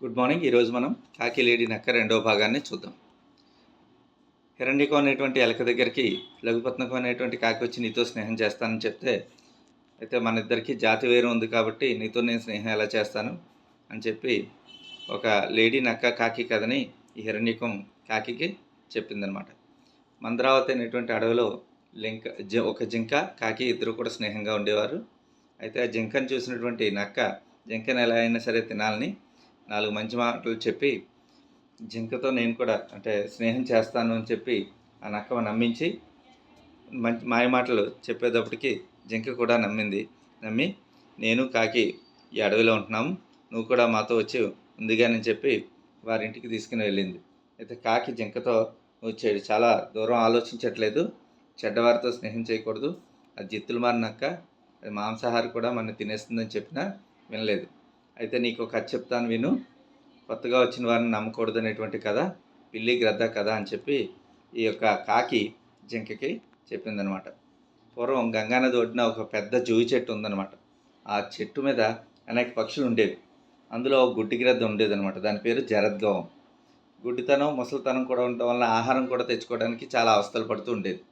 Good morning. ఈరోజు మనం కాకి లేడి నక్క రెండవ భాగాన్ని చూద్దాం. హిరణ్యకం అనేటువంటి ఎలక దగ్గరికి లఘుపత్నకం అనేటువంటి కాకి వచ్చి నీతో స్నేహం చేస్తానని చెప్తే, అయితే మన ఇద్దరికి జాతి వేరు ఉంది కాబట్టి నీతో నేను స్నేహం ఎలా చేస్తాను అని చెప్పి ఒక లేడీ నక్క కాకి కథని ఈ హిరణ్యకం కాకికి చెప్పిందనమాట. మంద్రావతి అనేటువంటి అడవిలో ఒక జింక కాకి ఇద్దరు కూడా స్నేహంగా ఉండేవారు. అయితే ఆ జింకను చూసినటువంటి నక్క జింకను ఎలా అయినా సరే తినాలని 4 మంచి మాటలు చెప్పి జింకతో నేను కూడా అంటే స్నేహం చేస్తాను అని చెప్పి ఆ నక్క నమ్మించి మంచి మాయ మాటలు చెప్పేటప్పటికి జింక కూడా నమ్మి నేను కాకి ఈ అడవిలో ఉంటున్నాము, నువ్వు కూడా మాతో వచ్చి ఉందిగానని చెప్పి వారింటికి తీసుకుని వెళ్ళింది. అయితే కాకి జింకతో వచ్చాడు, చాలా దూరం ఆలోచించట్లేదు, చెడ్డవారితో స్నేహం చేయకూడదు, అది జిత్తులు మారి నక్క, అది మాంసాహారి కూడా మన తినేస్తుందని చెప్పినా వినలేదు. అయితే నీకు ఒక కథ చెప్తాను విను, కొత్తగా వచ్చిన వారిని నమ్మకూడదు అనేటువంటి కథ, పిల్లి గ్రద్ద కథ అని చెప్పి ఈ యొక్క కాకి జింకకి చెప్పిందనమాట. పూర్వం గంగానది ఒడ్డున ఒక పెద్ద జూయి చెట్టు ఉందన్నమాట. ఆ చెట్టు మీద అనేక పక్షులు ఉండేవి. అందులో గుడ్డి గ్రద్ద ఉండేదన్నమాట. దాని పేరు జరద్గవం. గుడ్డితనం ముసలితనం కూడా ఉండటం వల్ల ఆహారం కూడా తెచ్చుకోవడానికి చాలా అవస్థలు పడుతూ ఉండేది.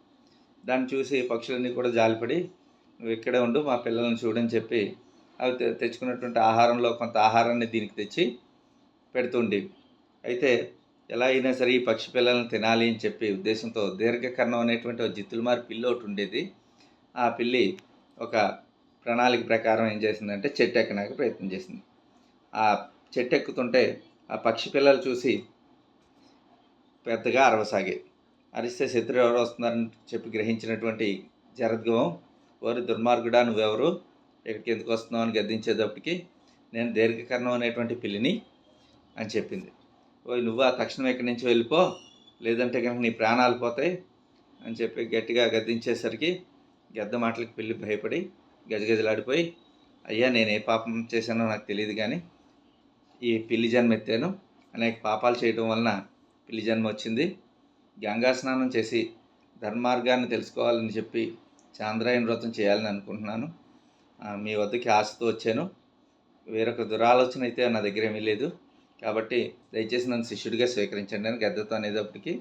దాన్ని చూసి పక్షులన్నీ కూడా జాలిపడి నువ్వు ఇక్కడే ఉండు, మా పిల్లల్ని చూడని చెప్పి అవి తెచ్చుకున్నటువంటి ఆహారంలో కొంత ఆహారాన్ని దీనికి తెచ్చి పెడుతుండేవి. అయితే ఎలా అయినా సరే ఈ పక్షి పిల్లల్ని తినాలి అని చెప్పి ఉద్దేశంతో దీర్ఘకర్ణం అనేటువంటి ఒక జిత్తులమారి పిల్లి ఒకటి ఉండేది. ఆ పిల్లి ఒక ప్రణాళిక ప్రకారం ఏం చేసిందంటే చెట్టు ఎక్కడానికి ప్రయత్నం చేసింది. ఆ చెట్టు ఎక్కుతుంటే ఆ పక్షి పిల్లలు చూసి పెద్దగా అరవసాగాయి. అరిస్తే శత్రువు ఎవరు వస్తున్నారని చెప్పి గ్రహించినటువంటి జరద్గవం, ఓరి దుర్మార్గుడా నువ్వెవరు, ఇక్కడికి ఎందుకు వస్తున్నావు అని గద్దించేటప్పటికి నేను దీర్ఘకర్ణం అనేటువంటి పిల్లిని అని చెప్పింది. ఓయ్ నువ్వు ఆ తక్షణం ఇక్కడి నుంచి వెళ్ళిపో, లేదంటే కనుక నీ ప్రాణాలు పోతాయి అని చెప్పి గట్టిగా గద్దించేసరికి గద్ద మాటలకు పిల్లి భయపడి గజగజలాడిపోయి, అయ్యా నేను ఏ పాపం చేశానో నాకు తెలియదు కానీ ఈ పిల్లి జన్మ ఎత్తాను, అనేక పాపాలు చేయడం వలన పిల్లి జన్మ వచ్చింది, గంగా స్నానం చేసి ధర్మార్గాన్ని తెలుసుకోవాలని చెప్పి చాంద్రాయణ వ్రతం చేయాలని అనుకుంటున్నాను, మీ వద్దకి ఆశతో వచ్చాను, వేరొక దురాలోచన అయితే నా దగ్గర ఏమీ లేదు, కాబట్టి దయచేసి నన్ను శిష్యుడిగా స్వీకరించండి అని గద్దతో అనేటప్పటికి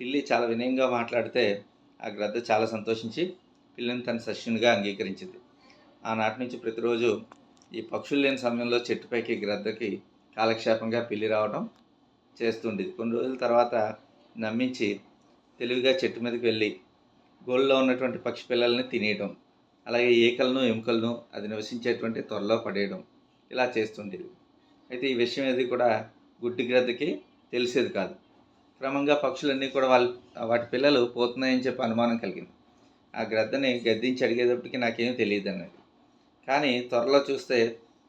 పిల్లి చాలా వినయంగా మాట్లాడితే ఆ గ్రద్ద చాలా సంతోషించి పిల్లిని తన శిష్యునిగా అంగీకరించింది. ఆనాటి నుంచి ప్రతిరోజు ఈ పక్షులు లేని సమయంలో చెట్టుపైకి గ్రద్దకి కాలక్షేపంగా పిల్లి రావడం చేస్తుండేది. కొన్ని రోజుల తర్వాత నమ్మించి తెలివిగా చెట్టు మీదకి వెళ్ళి గోళ్ళలో ఉన్నటువంటి పక్షి పిల్లల్ని తినేయడం, అలాగే ఈకలను ఎముకలను అది నివసించేటువంటి త్వరలో పడేయడం ఇలా చేస్తుండేది. అయితే ఈ విషయం ఏది కూడా గుడ్డి గ్రద్దకి తెలిసేది కాదు. క్రమంగా పక్షులన్నీ కూడా వాటి పిల్లలు పోతున్నాయని చెప్పి అనుమానం కలిగింది. ఆ గ్రద్దని గద్దించి అడిగేటప్పటికి నాకేమీ తెలియదు అన్నది. కానీ త్వరలో చూస్తే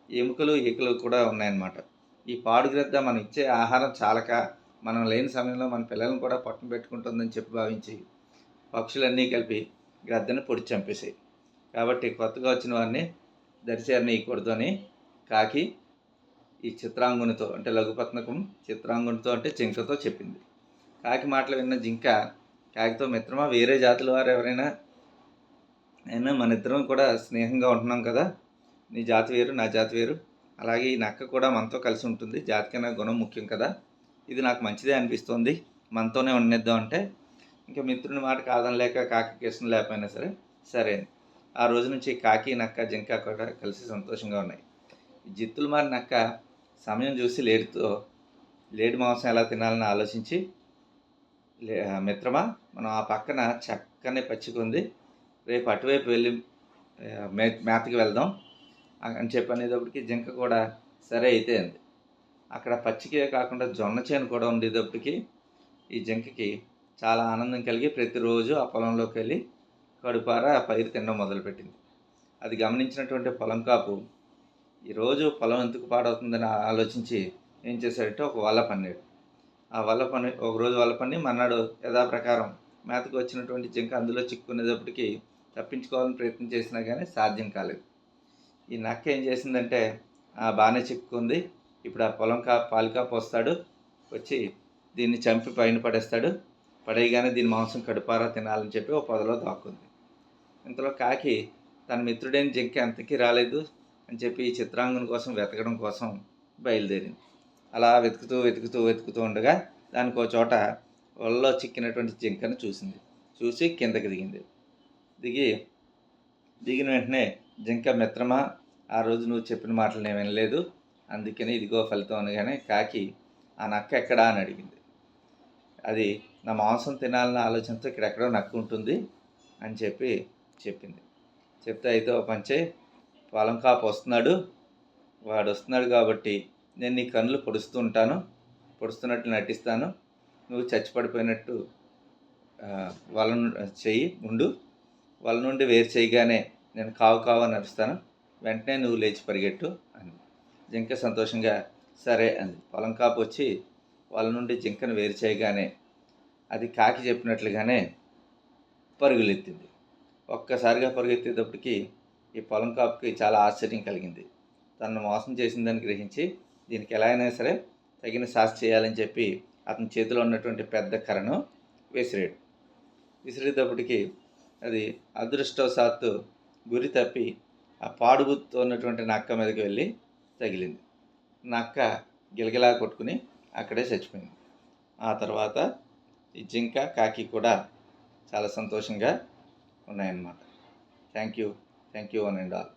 ఎముకలు ఈకలు కూడా ఉన్నాయన్నమాట. ఈ పాడు గ్రద్ద మనం ఇచ్చే ఆహారం చాలక మనం లేని సమయంలో మన పిల్లలను కూడా పట్టున పెట్టుకుంటుందని చెప్పి భావించి పక్షులన్నీ కలిపి గ్రద్దని పొడి చంపేసాయి. కాబట్టి కొత్తగా వచ్చిన వారిని దరిచేరని ఇవ్వకూడదు అని కాకి ఈ చిత్రాంగునితో అంటే లఘుపత్నకం చిత్రాంగునితో అంటే జింకతో చెప్పింది. కాకి మాటలు విన్న జింక కాకితో, మిత్రమా వేరే జాతుల వారు ఎవరైనా అయినా మన ఇద్దరం కూడా స్నేహంగా ఉంటున్నాం కదా, నీ జాతి వేరు నా జాతి వేరు, అలాగే ఈ నక్క కూడా మనతో కలిసి ఉంటుంది, జాతి కన్నా గుణం ముఖ్యం కదా, ఇది నాకు మంచిదే అనిపిస్తుంది, మనతోనే ఉండనిద్దాం అంటే ఇంకా మిత్రుని మాట కాదనలేక కాకి ఇష్టం లేకపోయినా సరే ఆ రోజు నుంచి కాకి నక్క జింక కూడా కలిసి సంతోషంగా ఉన్నాయి. జిత్తులు మారి నక్క సమయం చూసి లేడి మాంసం ఎలా తినాలని ఆలోచించి, మిత్రమా మనం ఆ పక్కన చక్కని పచ్చికుంది, రేపు అటువైపు వెళ్ళి మేతకి వెళ్దాం అని చెప్పి అనేటప్పటికి జింక కూడా సరే అయితే అంది. అక్కడ పచ్చికే కాకుండా జొన్న చేను కూడా ఉండేటప్పటికి ఈ జింకకి చాలా ఆనందం కలిగి ప్రతిరోజు ఆ పొలంలోకి వెళ్ళి కడుపార ఆ పైరు తినడం మొదలుపెట్టింది. అది గమనించినటువంటి పొలం కాపు ఈరోజు పొలం ఎందుకు పాడవుతుందని ఆలోచించి ఏం చేశాడంటే ఒక వల పన్నాడు. ఆ ఒకరోజు వల పన్ని మన్నాడు యథాప్రకారం మేతకు వచ్చినటువంటి జింక అందులో చిక్కుకునేటప్పటికి తప్పించుకోవాలని ప్రయత్నం చేసినా కానీ సాధ్యం కాలేదు. ఈ నక్క ఏం చేసిందంటే బాగానే చిక్కుకుంది, ఇప్పుడు ఆ పొలం పాలికాపు వస్తాడు, వచ్చి దీన్ని చంపి పైన పడేయగానే దీని మాంసం కడుపారా తినాలని చెప్పి ఒక పొదలో దాక్కుంది. ఇంతలో కాకి తన మిత్రుడైన జింక ఎంతకీ రాలేదు అని చెప్పి ఈ చిత్రాంగుని కోసం వెతకడం కోసం బయలుదేరింది. అలా వెతుకుతూ ఉండగా దానికి ఒక చోట వలలో చిక్కినటువంటి జింకను చూసి కిందకి దిగిన వెంటనే జింక, మిత్రమా, ఆ రోజు నువ్వు చెప్పిన మాటలు నేను వినలేదు, అందుకని ఇదిగో ఫలితం అనగానే కాకి ఆ నక్క ఎక్కడా అని అడిగింది. అది నా మాంసం తినాలన్న ఆలోచనతో ఇక్కడెక్కడో నక్క ఉంటుంది అని చెప్పింది. చెప్తే అయితే ఓ పంచే, పొలం కాపు వస్తున్నాడు, వాడు వస్తున్నాడు కాబట్టి నేను నీ కన్నులు పొడుస్తున్నట్లు నటిస్తాను, నువ్వు చచ్చిపడిపోయినట్టు వాళ్ళ ఉండు, వాళ్ళ నుండి వేరు చేయగానే నేను కావు అని అరుస్తాను, వెంటనే నువ్వు లేచి పరిగెట్టు అంది. జింక సంతోషంగా సరే అంది. పొలం కాపు వచ్చి వాళ్ళ నుండి జింకను వేరు చేయగానే అది కాకి చెప్పినట్లుగానే పరుగులెత్తింది. ఒక్కసారిగా పరుగెత్తేటప్పటికి ఈ పొలం కాపుకి చాలా ఆశ్చర్యం కలిగింది. తనను మోసం చేసిందని గ్రహించి దీనికి ఎలా అయినా సరే తగిన శాస్తి చేయాలని చెప్పి అతని చేతిలో ఉన్నటువంటి పెద్ద కర్రను విసిరేటప్పటికి అది అదృష్టవశాత్తు గురి తప్పి ఆ పాడుగుతో ఉన్నటువంటి నక్క మీదకి వెళ్ళి తగిలింది. నక్క గిలగిలా కొట్టుకుని అక్కడే చచ్చిపోయింది. ఆ తర్వాత ఈ జింక, కాకి కూడా చాలా సంతోషంగా ఉన్నాయన్నమాట. Thank you one and all.